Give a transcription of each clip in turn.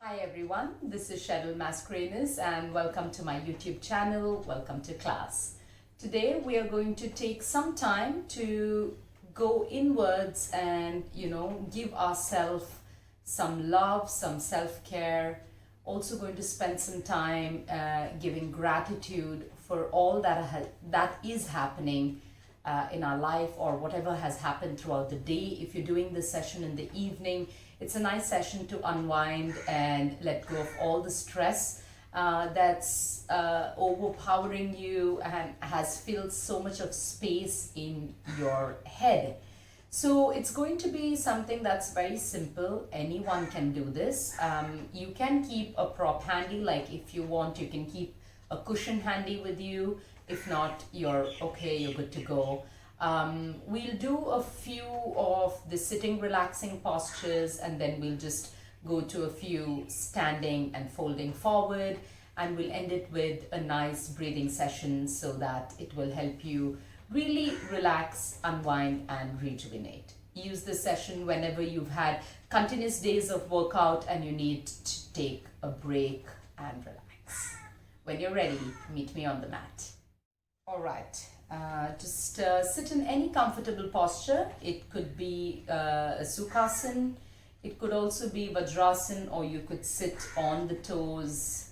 Hi everyone, this is Cheryl Mascarenas and welcome to my YouTube channel. Welcome to class. Today we are going to take some time to go inwards and give ourselves some love, some self-care. Also going to spend some time giving gratitude for all that is happening in our life or whatever has happened throughout the day. If you're doing this session in the evening, it's a nice session to unwind and let go of all the stress that's overpowering you and has filled so much of space in your head. So it's going to be something that's very simple. Anyone can do this. You can keep a prop handy, like if you want, you can keep a cushion handy with you. If not, you're okay, you're good to go. We'll do a few of the sitting relaxing postures and then we'll just go to a few standing and folding forward, and we'll end it with a nice breathing session so that it will help you really relax, unwind and rejuvenate. Use this session whenever you've had continuous days of workout and you need to take a break and relax. When you're ready, meet me on the mat. All right. Just sit in any comfortable posture. It could be a sukhasana, it could also be vajrasana, or you could sit on the toes,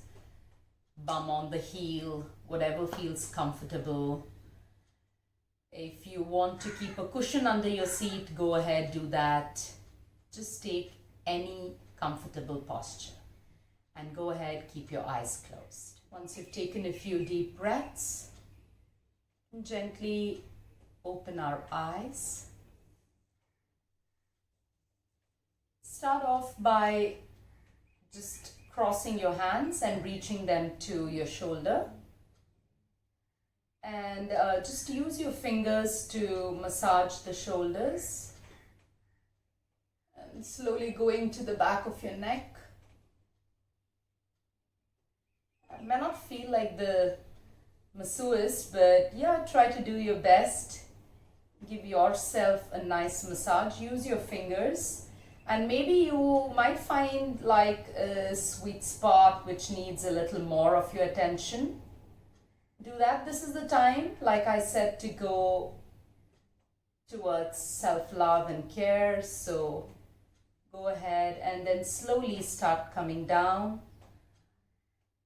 bum on the heel, whatever feels comfortable. If you want to keep a cushion under your seat, go ahead, do that. Just take any comfortable posture and go ahead, keep your eyes closed. Once you've taken a few deep breaths, gently open our eyes. Start off by just crossing your hands and reaching them to your shoulder. And just use your fingers to massage the shoulders. And slowly going to the back of your neck. It may not feel like the masseuse, but yeah, try to do your best. Give yourself a nice massage. Use your fingers, and maybe you might find like a sweet spot which needs a little more of your attention. Do that. This is the time, like I said, to go towards self-love and care. So go ahead and then slowly start coming down,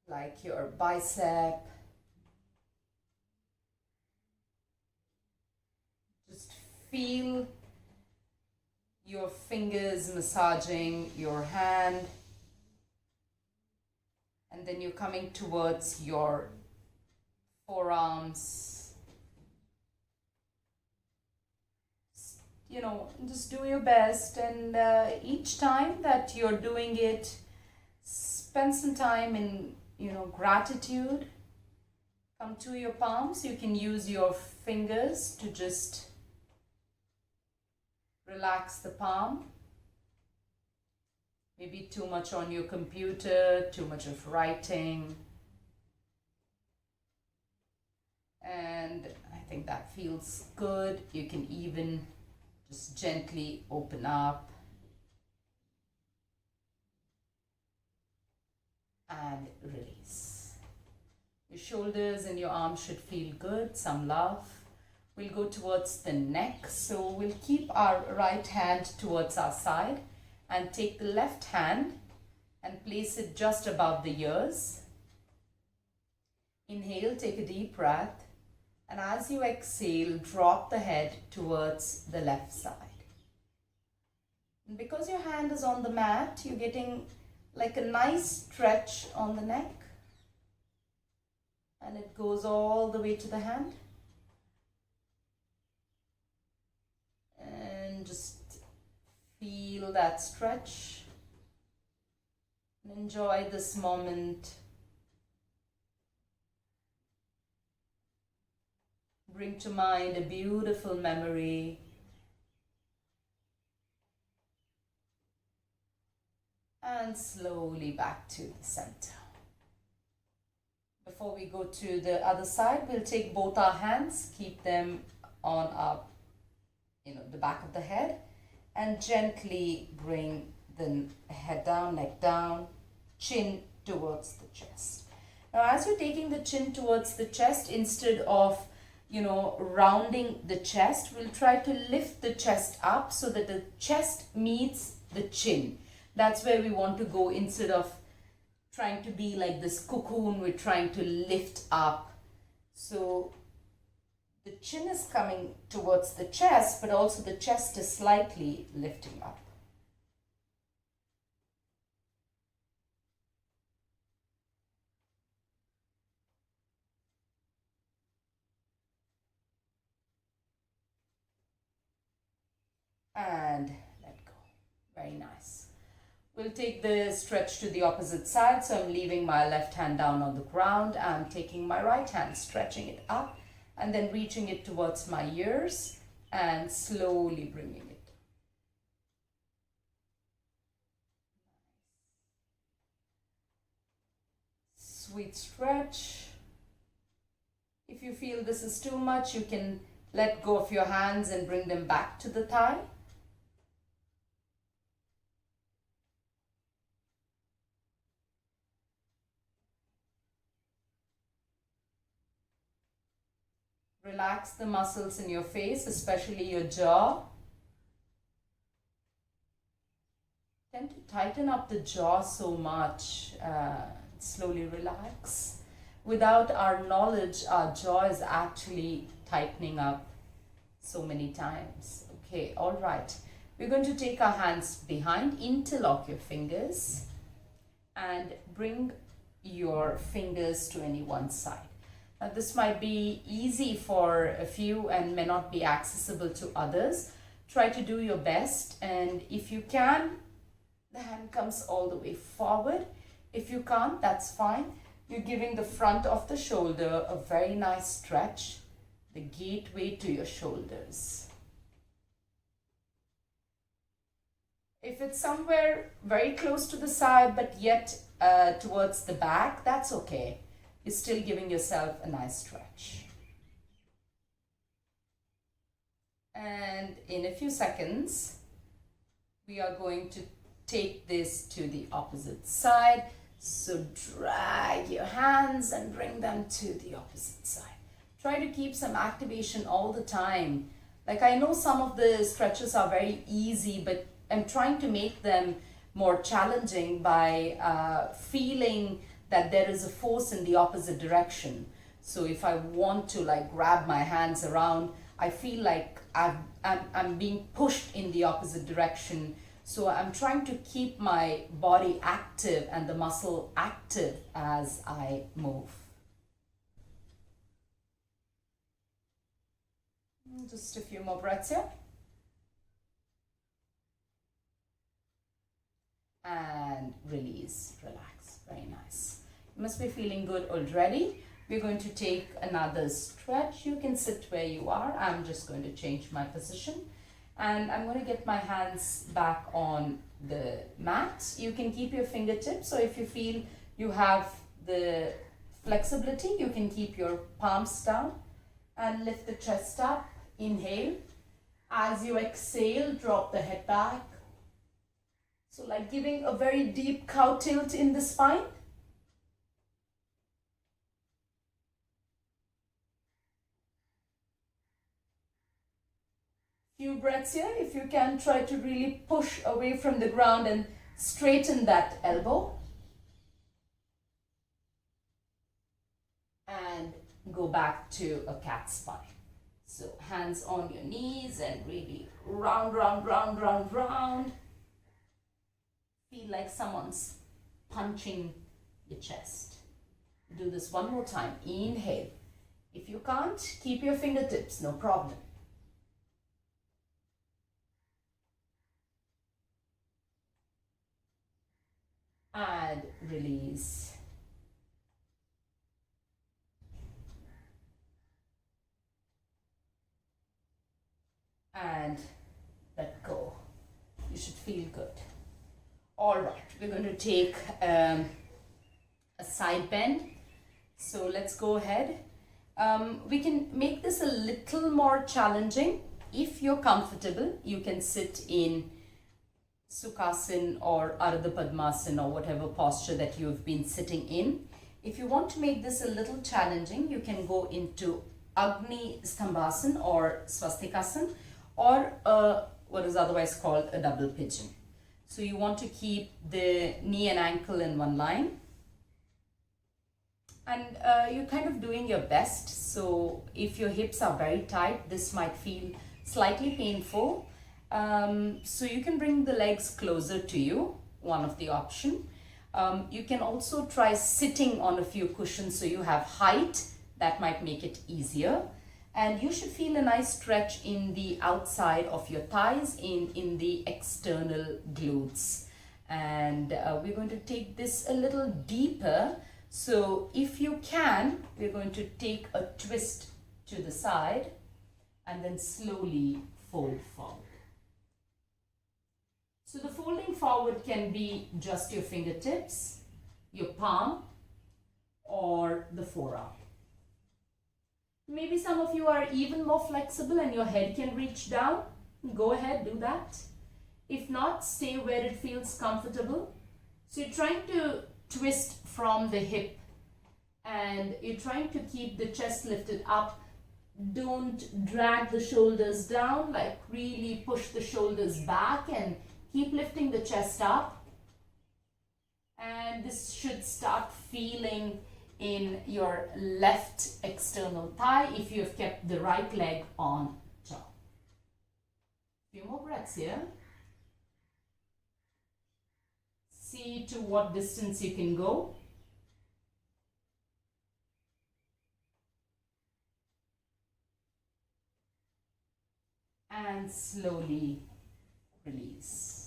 like your bicep. Feel your fingers massaging your hand, and then you're coming towards your forearms. Just do your best, and each time that you're doing it, spend some time in gratitude. Come to your palms. You can use your fingers to just relax the palm. Maybe too much on your computer, too much of writing. And I think that feels good. You can even just gently open up and release. Your shoulders and your arms should feel good, some love. We'll go towards the neck. So we'll keep our right hand towards our side and take the left hand and place it just above the ears. Inhale, take a deep breath. And as you exhale, drop the head towards the left side. And because your hand is on the mat, you're getting like a nice stretch on the neck. And it goes all the way to the hand. Just feel that stretch and enjoy this moment. Bring to mind a beautiful memory. And slowly back to the center. Before we go to the other side, we'll take both our hands, keep them on our the back of the head, and gently bring the head down, neck down, chin towards the chest. Now, as you're taking the chin towards the chest, instead of, rounding the chest, we'll try to lift the chest up so that the chest meets the chin. That's where we want to go. Instead of trying to be like this cocoon, we're trying to lift up. So the chin is coming towards the chest, but also the chest is slightly lifting up. And let go. Very nice. We'll take the stretch to the opposite side. So I'm leaving my left hand down on the ground. I'm taking my right hand, stretching it up, and then reaching it towards my ears and slowly bringing it. Sweet stretch. If you feel this is too much, you can let go of your hands and bring them back to the thigh. Relax the muscles in your face, especially your jaw. Tend to tighten up the jaw so much. Slowly relax. Without our knowledge, our jaw is actually tightening up so many times. Okay, all right. We're going to take our hands behind, interlock your fingers, and bring your fingers to any one side. Now, this might be easy for a few and may not be accessible to others. Try to do your best, and if you can, the hand comes all the way forward. If you can't, that's fine. You're giving the front of the shoulder a very nice stretch, the gateway to your shoulders. If it's somewhere very close to the side but yet towards the back, that's okay. You're still giving yourself a nice stretch. And in a few seconds, we are going to take this to the opposite side. So drag your hands and bring them to the opposite side. Try to keep some activation all the time. Like, I know some of the stretches are very easy, but I'm trying to make them more challenging by feeling that there is a force in the opposite direction. So if I want to like grab my hands around, I feel like I'm being pushed in the opposite direction. So I'm trying to keep my body active and the muscle active as I move. Just a few more breaths here. And release, relax, very nice. You must be feeling good already. We're going to take another stretch. You can sit where you are. I'm just going to change my position. And I'm going to get my hands back on the mat. You can keep your fingertips. So if you feel you have the flexibility, you can keep your palms down and lift the chest up. Inhale. As you exhale, drop the head back. So like giving a very deep cow tilt in the spine. Few breaths here. If you can, try to really push away from the ground and straighten that elbow. And go back to a cat spine. So hands on your knees and really round, round, round, round, round. Feel like someone's punching your chest. Do this one more time. Inhale. If you can't, keep your fingertips, no problem. And release. And let go. You should feel good. All right, we're going to take a side bend. So let's go ahead. We can make this a little more challenging. If you're comfortable, you can sit in Sukhasana or Ardha Padmasana or whatever posture that you've been sitting in. If you want to make this a little challenging, you can go into Agni Stambhasana or Swastikasana, or what is otherwise called a double pigeon. So you want to keep the knee and ankle in one line, and you're kind of doing your best. So if your hips are very tight, this might feel slightly painful. So you can bring the legs closer to you, one of the option. You can also try sitting on a few cushions so you have height. That might make it easier. And you should feel a nice stretch in the outside of your thighs, in the external glutes. And we're going to take this a little deeper. So if you can, we're going to take a twist to the side and then slowly fold forward. So the folding forward can be just your fingertips, your palm, or the forearm. Maybe some of you are even more flexible and your head can reach down. Go ahead, do that. If not, stay where it feels comfortable. So you're trying to twist from the hip and you're trying to keep the chest lifted up. Don't drag the shoulders down, like really push the shoulders back and keep lifting the chest up. And this should start feeling in your left external thigh if you have kept the right leg on top. Few more breaths here. See to what distance you can go. And slowly release.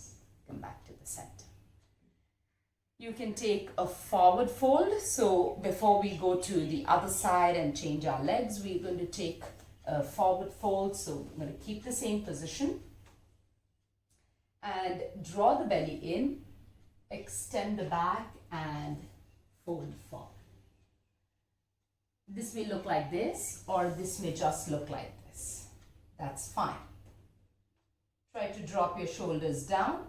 Come back to the center. You can take a forward fold. So before we go to the other side and change our legs, we're going to take a forward fold. So I'm going to keep the same position and draw the belly in, extend the back and fold forward. This may look like this, or this may just look like this. That's fine. Try to drop your shoulders down.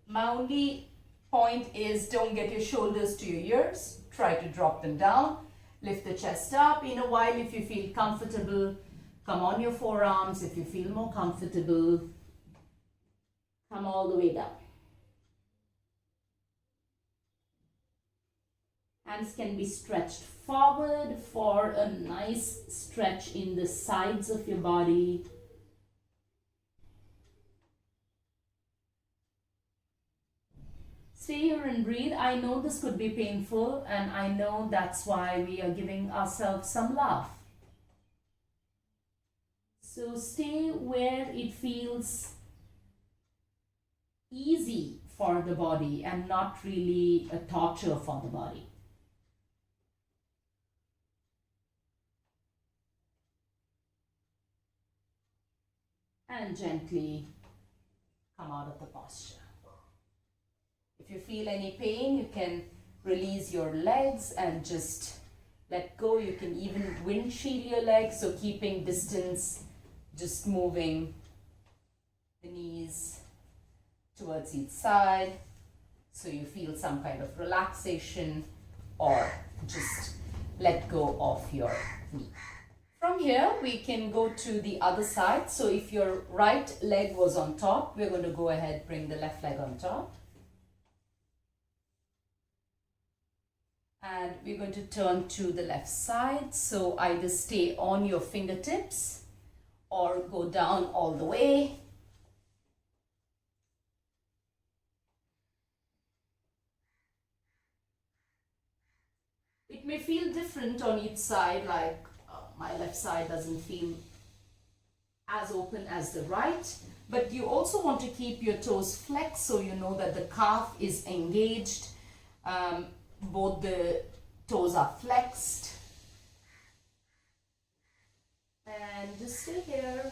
My only point is don't get your shoulders to your ears. Try to drop them down. Lift the chest up. In a while, if you feel comfortable, come on your forearms. If you feel more comfortable, come all the way down. Hands can be stretched forward for a nice stretch in the sides of your body. Stay here and breathe. I know this could be painful, and I know that's why we are giving ourselves some love. So stay where it feels easy for the body and not really a torture for the body. And gently come out of the posture. If you feel any pain, you can release your legs and just let go. You can even windshield your legs, so keeping distance, just moving the knees towards each side so you feel some kind of relaxation, or just let go of your knee. From here, we can go to the other side. So if your right leg was on top, we're going to go ahead, bring the left leg on top. And we're going to turn to the left side. So either stay on your fingertips or go down all the way. It may feel different on each side, like my left side doesn't feel as open as the right. But you also want to keep your toes flexed so you know that the calf is engaged. Both the toes are flexed. And just stay here.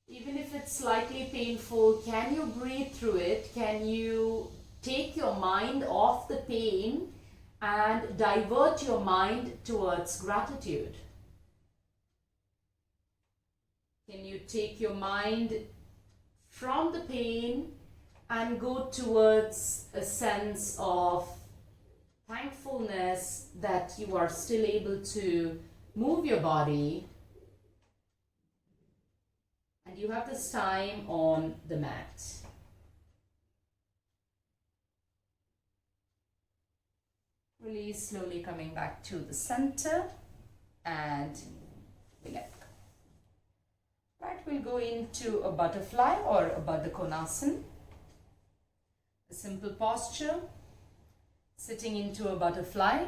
Even if it's slightly painful, can you breathe through it? Can you take your mind off the pain and divert your mind towards gratitude? Can you take your mind from the pain and go towards a sense of thankfulness that you are still able to move your body and you have this time on the mat. Release, slowly coming back to the center and we let go. Right, we'll go into a butterfly or a Baddha Konasana. A simple posture, sitting into a butterfly.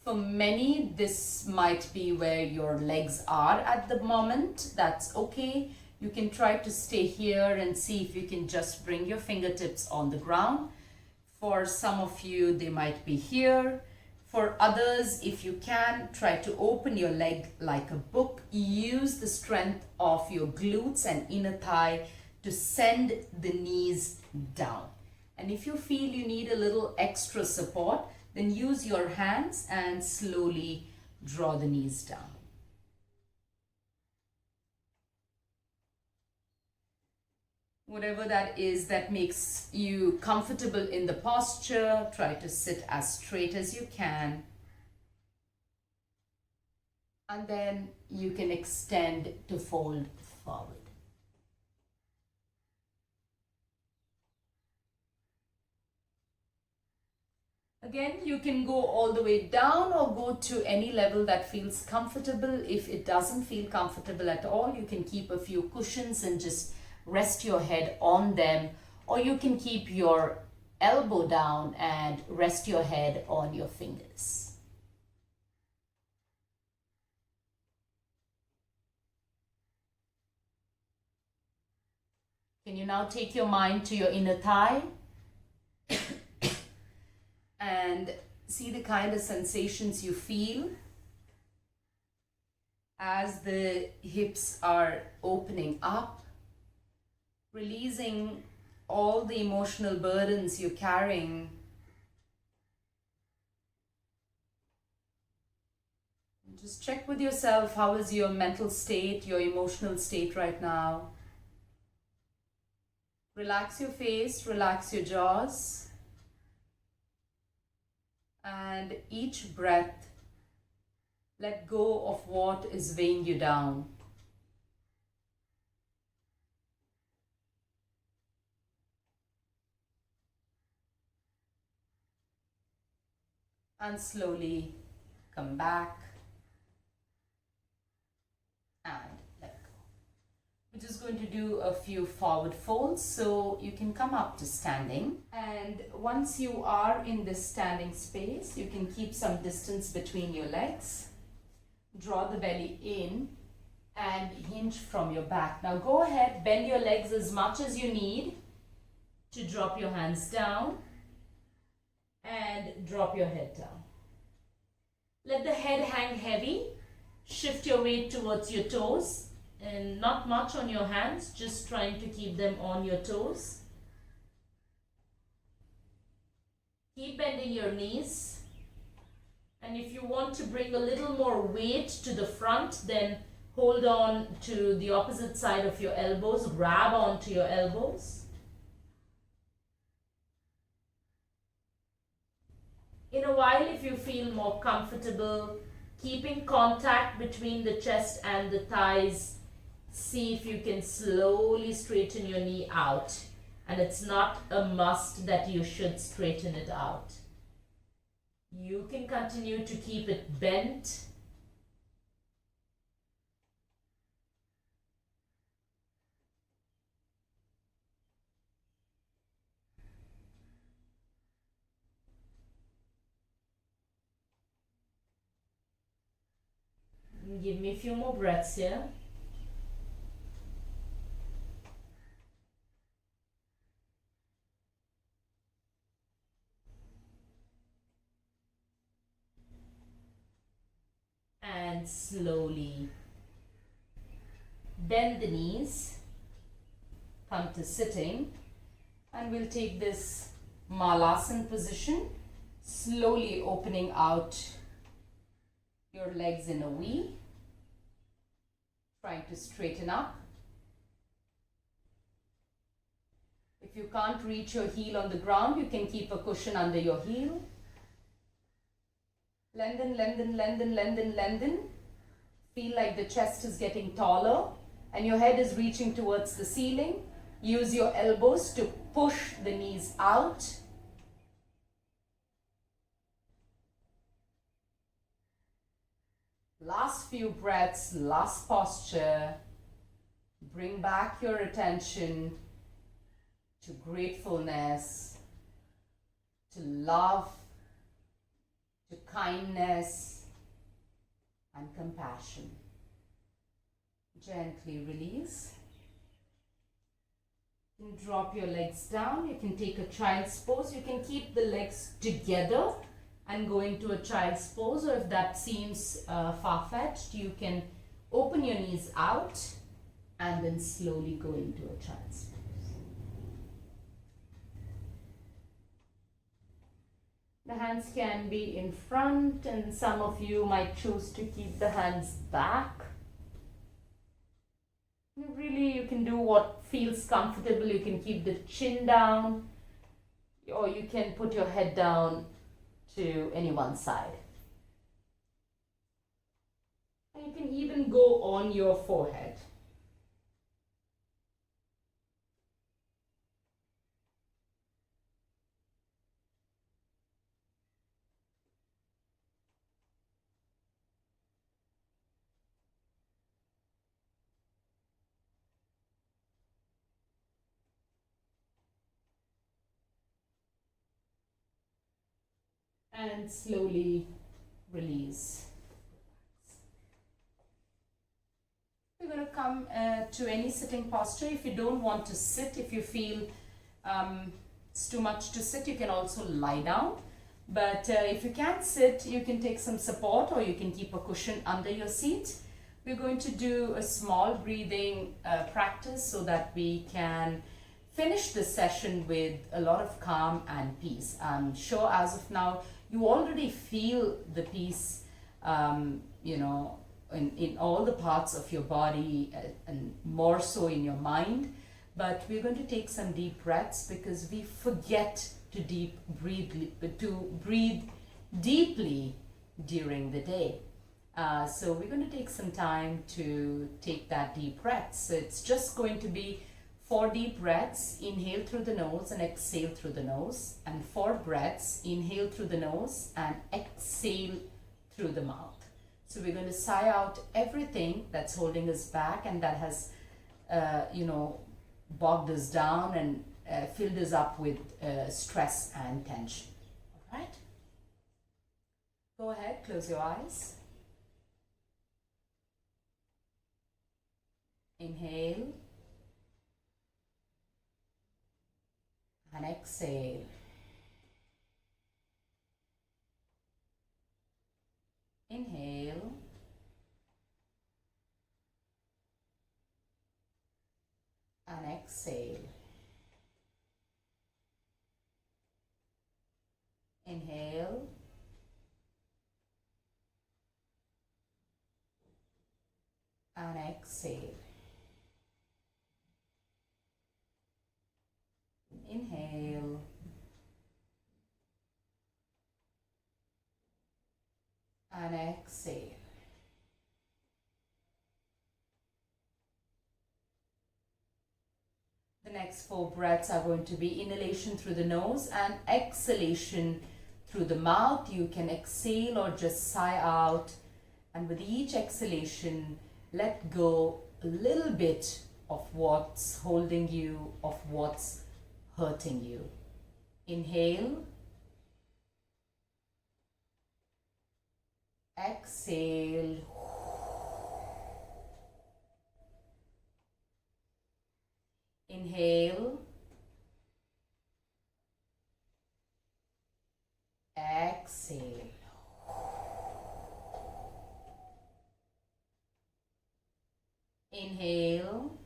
For many, this might be where your legs are at the moment. That's okay. You can try to stay here and see if you can just bring your fingertips on the ground. For some of you, they might be here. For others, if you can, try to open your leg like a book. Use the strength of your glutes and inner thigh to send the knees down. And if you feel you need a little extra support, then use your hands and slowly draw the knees down. Whatever that is that makes you comfortable in the posture, try to sit as straight as you can. And then you can extend to fold forward. Again, you can go all the way down or go to any level that feels comfortable. If it doesn't feel comfortable at all, you can keep a few cushions and just rest your head on them, or you can keep your elbow down and rest your head on your fingers. Can you now take your mind to your inner thigh and see the kind of sensations you feel as the hips are opening up, releasing all the emotional burdens you're carrying. Just check with yourself, how is your mental state, your emotional state right now? Relax your face, relax your jaws. And each breath, let go of what is weighing you down. And slowly come back and let go. We're just going to do a few forward folds, so you can come up to standing. And once you are in this standing space, you can keep some distance between your legs. Draw the belly in and hinge from your back. Now go ahead, bend your legs as much as you need to drop your hands down and drop your head down. Let the head hang heavy. Shift your weight towards your toes and not much on your hands, just trying to keep them on your toes. Keep bending your knees. And if you want to bring a little more weight to the front, then hold on to the opposite side of your elbows, grab onto your elbows. In a while, if you feel more comfortable, keeping contact between the chest and the thighs, see if you can slowly straighten your knee out. And it's not a must that you should straighten it out. You can continue to keep it bent. Give me a few more breaths here. And slowly bend the knees, come to sitting, and we'll take this Malasana position, slowly opening out your legs in a V. Trying to straighten up. If you can't reach your heel on the ground, you can keep a cushion under your heel. Lengthen, lengthen, lengthen, lengthen, lengthen. Feel like the chest is getting taller and your head is reaching towards the ceiling. Use your elbows to push the knees out. Last few breaths, last posture. Bring back your attention to gratefulness, to love, to kindness and compassion. Gently release. You can drop your legs down. You can take a child's pose. You can keep the legs together and go into a child's pose, or if that seems far-fetched, you can open your knees out and then slowly go into a child's pose. The hands can be in front, and some of you might choose to keep the hands back. You can do what feels comfortable. You can keep the chin down, or you can put your head down to any one side. And you can even go on your forehead. And slowly release. We're going to come to any sitting posture. If you don't want to sit, if you feel it's too much to sit, you can also lie down. But if you can't sit, you can take some support, or you can keep a cushion under your seat. We're going to do a small breathing practice so that we can finish this session with a lot of calm and peace. I'm sure as of now, you already feel the peace, in all the parts of your body, and more so in your mind. But we're going to take some deep breaths, because we forget to breathe deeply during the day. So we're going to take some time to take that deep breath. So it's just going to be 4 deep breaths. Inhale through the nose and exhale through the nose, and 4 breaths. Inhale through the nose and exhale through the mouth. So we're going to sigh out everything that's holding us back and that has bogged us down and filled us up with stress and tension. All right, go ahead, close your eyes. Inhale and exhale. Inhale and exhale. Inhale and exhale. Inhale and exhale. The next 4 breaths are going to be inhalation through the nose and exhalation through the mouth. You can exhale or just sigh out, and with each exhalation, let go a little bit of what's holding you, of what's hurting you. Inhale, exhale, inhale, exhale, inhale,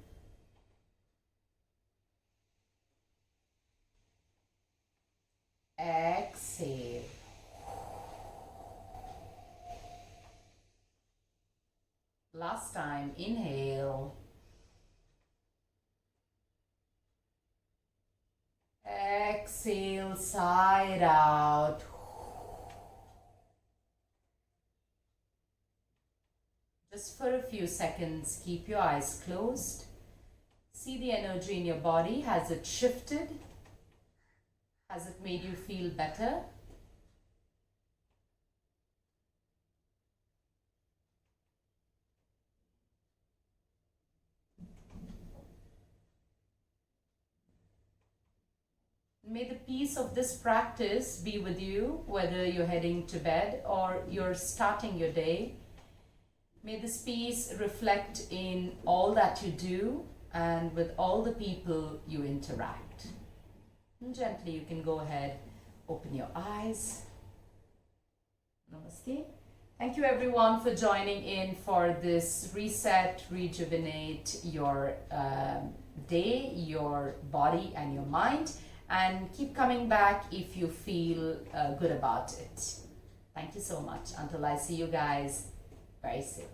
exhale, Last time, inhale. Exhale, side out. Just for a few seconds, keep your eyes closed. See the energy in your body. Has it shifted? Has it made you feel better? May the peace of this practice be with you, whether you're heading to bed or you're starting your day. May this peace reflect in all that you do and with all the people you interact. And gently, you can go ahead, open your eyes. Namaste. Thank you everyone for joining in for this reset, rejuvenate your day, your body and your mind. And keep coming back if you feel good about it. Thank you so much. Until I see you guys very soon.